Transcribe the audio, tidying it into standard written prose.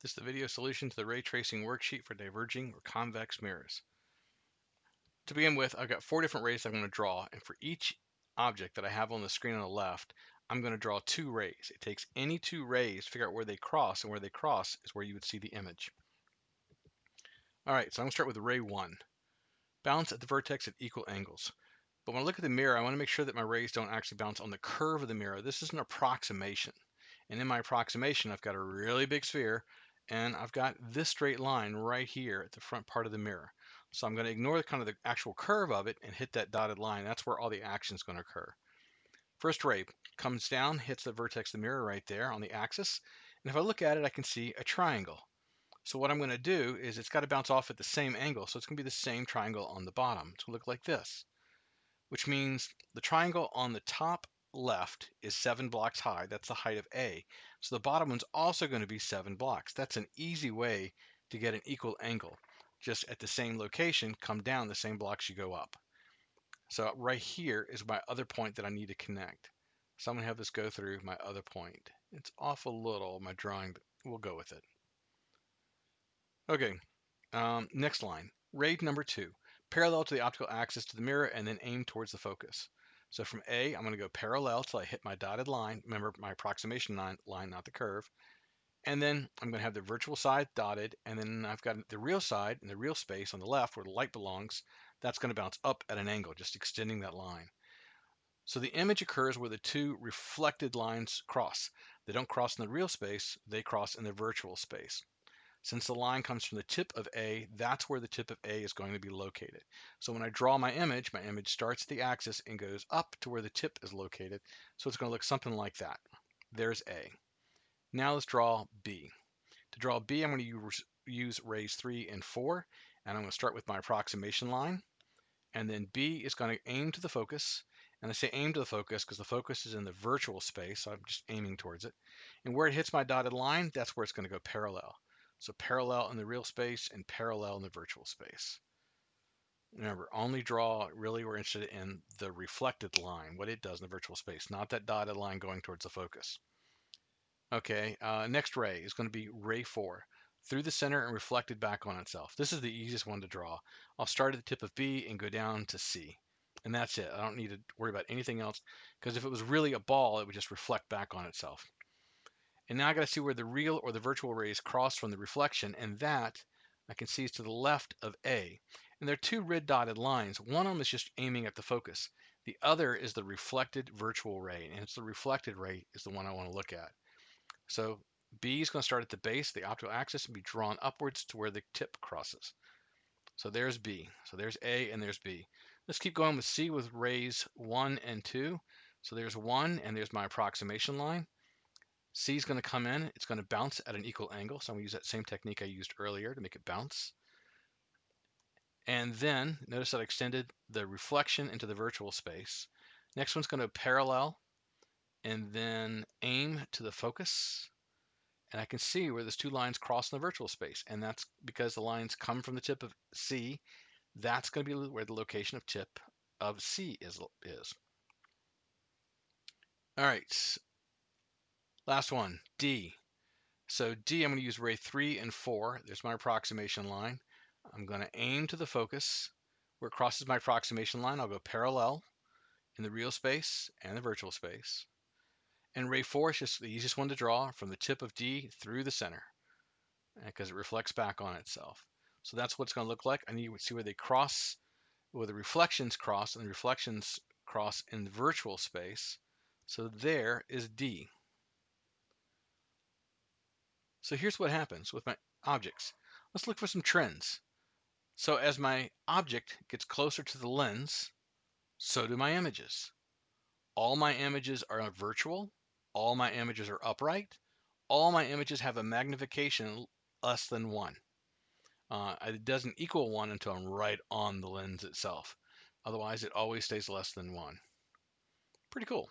This is the video solution to the ray tracing worksheet for diverging or convex mirrors. To begin with, I've got 4 different rays I'm going to draw, and for each object that I have on the screen on the left, I'm going to draw 2 rays. It takes any 2 rays to figure out where they cross, and where they cross is where you would see the image. Alright, so I'm going to start with ray 1. Bounce at the vertex at equal angles. But when I look at the mirror, I want to make sure that my rays don't actually bounce on the curve of the mirror. This is an approximation. And in my approximation, I've got a really big sphere, and I've got this straight line right here at the front part of the mirror. So I'm going to ignore the actual curve of it and hit that dotted line. That's where all the action is going to occur. First ray comes down, hits the vertex of the mirror right there on the axis. And if I look at it, I can see a triangle. So what I'm going to do is it's got to bounce off at the same angle. So it's going to be the same triangle on the bottom. It's going to look like this, which means the triangle on the top left is 7 blocks high. That's the height of A. So the bottom one's also going to be 7 blocks. That's an easy way to get an equal angle. Just at the same location, come down the same blocks you go up. So right here is my other point that I need to connect. So I'm going to have this go through my other point. It's off a little, my drawing, but we'll go with it. Okay, next line. Ray number 2. Parallel to the optical axis to the mirror and then aim towards the focus. So from A, I'm going to go parallel till I hit my dotted line. Remember my approximation line, not the curve. And then I'm going to have the virtual side dotted, and then I've got the real side and the real space on the left where the light belongs. That's going to bounce up at an angle, just extending that line. So the image occurs where the 2 reflected lines cross. They don't cross in the real space, they cross in the virtual space. Since the line comes from the tip of A, that's where the tip of A is going to be located. So when I draw my image starts at the axis and goes up to where the tip is located. So it's going to look something like that. There's A. Now let's draw B. To draw B, I'm going to use rays 3 and 4, and I'm going to start with my approximation line. And then B is going to aim to the focus. And I say aim to the focus because the focus is in the virtual space, so I'm just aiming towards it. And where it hits my dotted line, that's where it's going to go parallel. So parallel in the real space and parallel in the virtual space. Remember, only draw, really we're interested in the reflected line, what it does in the virtual space, not that dotted line going towards the focus. Okay, next ray is going to be ray 4. Through the center and reflected back on itself. This is the easiest one to draw. I'll start at the tip of B and go down to C. And that's it. I don't need to worry about anything else, because if it was really a ball, it would just reflect back on itself. And now I got to see where the real or the virtual rays cross from the reflection, and that I can see is to the left of A. And there are 2 red dotted lines. One of them is just aiming at the focus. The other is the reflected virtual ray, and it's the reflected ray is the one I want to look at. So B is going to start at the base, the optical axis, and be drawn upwards to where the tip crosses. So there's B. So there's A and there's B. Let's keep going with C with rays 1 and 2. So there's 1 and there's my approximation line. C is going to come in. It's going to bounce at an equal angle. So I'm going to use that same technique I used earlier to make it bounce. And then notice that I extended the reflection into the virtual space. Next one's going to parallel and then aim to the focus. And I can see where those 2 lines cross in the virtual space. And that's because the lines come from the tip of C. That's going to be where the location of tip of C is. All right. Last one, D. So D, I'm going to use ray 3 and 4. There's my approximation line. I'm going to aim to the focus. Where it crosses my approximation line, I'll go parallel in the real space and the virtual space. And ray 4 is just the easiest one to draw from the tip of D through the center, because it reflects back on itself. So that's what it's going to look like. I need to see where they cross, where the reflections cross, and the reflections cross in the virtual space. So there is D. So here's what happens with my objects. Let's look for some trends. So as my object gets closer to the lens, so do my images. All my images are virtual. All my images are upright. All my images have a magnification less than 1. It doesn't equal 1 until I'm right on the lens itself. Otherwise, it always stays less than 1. Pretty cool.